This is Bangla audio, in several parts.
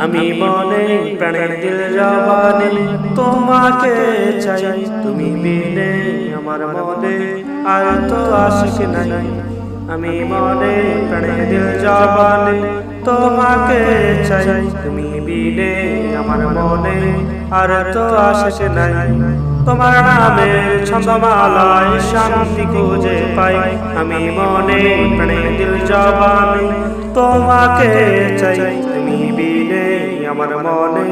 আমি মনে প্রাণে দিল জবানে তোমাকে চাই, তুমি বিনে আমার মনে আর তো আশিক নাই। আমি মনে প্রাণে দিল জবানে তোমাকে চাই, তুমি বিনে আমার মনে আর তো আশিক নাই। তোমার নামের ছন্দমালায় শান্তি খুঁজে পাই, আমি মনে প্রাণে দিল জবানে তোমাকে চাই, তুমি বিনে আমার মনে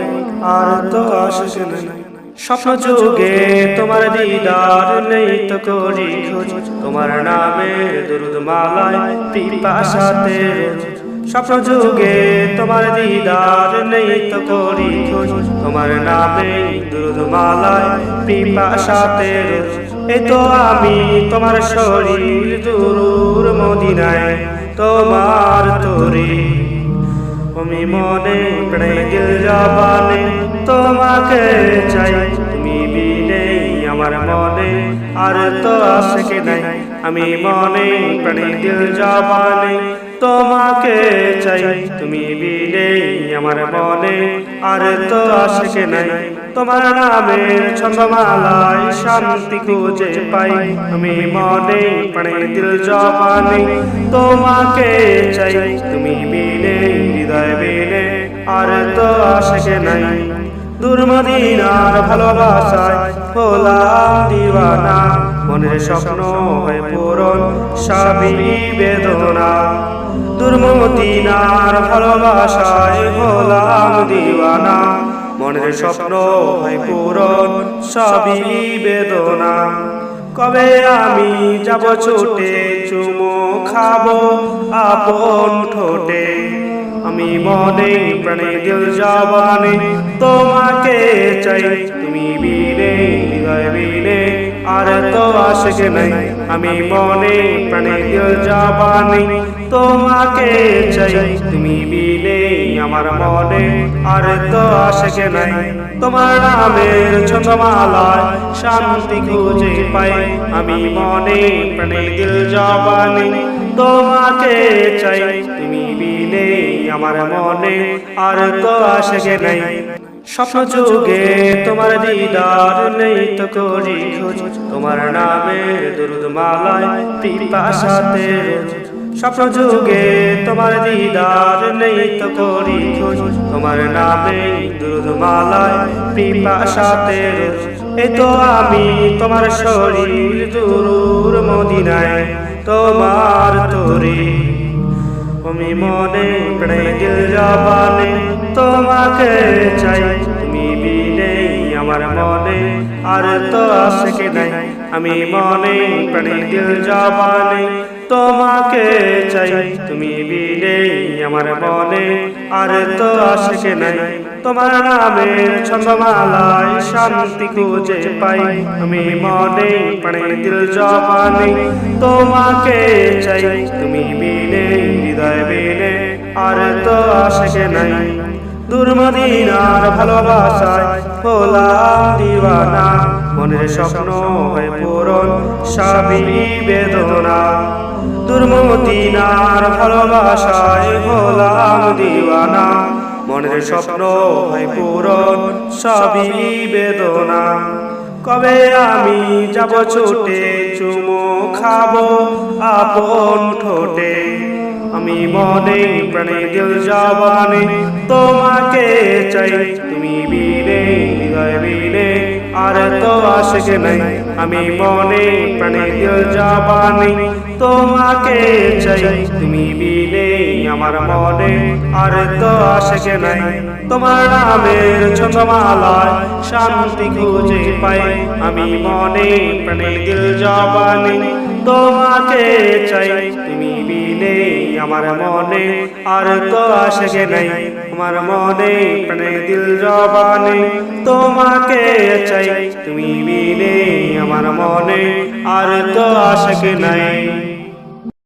আর তো আশিক নাই। স্বপ্ন যুগে তোমার দিদার নেই তো করি খোঁজ, তোমার নামের দুরুদ মালায় পিপাসাতে রোজ। স্বপ্ন যুগে তোমার দিদার নেই তো করি খোঁজ, তোমার নামে দুরুদ মালায় পিপাসাতে রোজ। এই তো আমি তোমার শরীর দুরুর মদিনায় তোমার তরি, আমি মনে প্রাণে দিল জবানে তোমাকে চাই, তুমি বিনে আমার মনে আর তো আশিক নাই। আমি মনে প্রাণে দিল জবানে তোমাকে চাই, তুমি বিনে আমার মনে আর তো আশিক নাই। তোমার নামের ছন্দমালায় শান্তি খুঁজে পাই, আমি মনে প্রাণে দিল জবানে তোমাকে চাই, তুমি বিনে হৃদয় বিনে আর তো আশিক নাই। দূর মদিনার ভালোবাসায় হলাম দিওয়ানা, মনের স্বপ্ন হয়ে পূরণ সবই বেদনা। দূর মদিনার ভালোবাসায় হলাম দিওয়ানা, মনের স্বপ্ন হয়ে পূরণ সবই বেদনা। কবে আমি যাব ছুটে চুমো খাবো আপন ঠোঁটে, আমি মনে প্রাণে দিল জবানে তোমাকে চাই, তুমি বিনে হৃদয় বিনে আর তো আশিক নাই। আমি মনে প্রাণে দিল জবানে তোমাকে চাই, তুমি বিনে আমার মনে আর তো আশিক নাই। তোমার নামের ছন্দমালায় শান্তি খুঁজে পাই, আমি মনে প্রাণে দিল জবানে তোমাকে চাই, তুমি বিনে আমার মনে আর তো আশিক নাই। স্বপ্ন যুগে তোমার দিদার নেই তো করি খোঁজ, তোমার নামের দুরুদ মালায় পিপাসাতে রোজ। স্বপ্ন যুগে তোমার দিদার নেই তো করি খোঁজ, তোমার নামে দুরুদ মালায় পিপাসাতে রোজ। এই তো আমি তোমার শরীর দুরুর মদিনায় তোমার তরি, আমি মনে প্রাণে দিল জবানে তোমাকে চাই, তুমি বিনে আমার মনে আর তো আশিক নাই। আমি মনে প্রাণে দিল জবানে তোমাকে চাই, তুমি বিনে আমার মনে আর তো আশিক নাই। তোমার নামের ছন্দমালায় শান্তি খুঁজে পাই, আমি মনে প্রাণে দিল জবানে তোমাকে চাই, তুমি বিনে হৃদয় বিনে আর তো আশিক নাই। দূর মদিনার ভালোবাসায় হলাম দিওয়ানা, মনের স্বপ্ন হয়ে পূরণ সবই বেদনা। দূর মদিনার ভালোবাসায় হলাম দিওয়ানা, মনের স্বপ্ন হয়ে পূরণ সবই বেদনা। কবে আমি যাব ছুটে চুমো খাবো আপন ঠোঁটে, আমি মনে প্রাণে দিল জবানে তোমাকে চাই, তুমি বিনে হৃদয় বিনে আর তো আশিক নাই। আমি মনে প্রাণে দিল জবানে তোমাকে চাই, তুমি বিনে আমার মনে আর তো আশিক নাই। তোমার নামের ছন্দমালায় শান্তি খুঁজে পাই, আমি মনে প্রাণে দিল জবানে তোমাকে চাই, তুমি বিনে আমার মনে আর তো আশিক নাই। আমার মনে প্রাণে দিল জবানে তোমাকে চাই, তুমি বিনে আমার মনে আর তো আশিক নাই।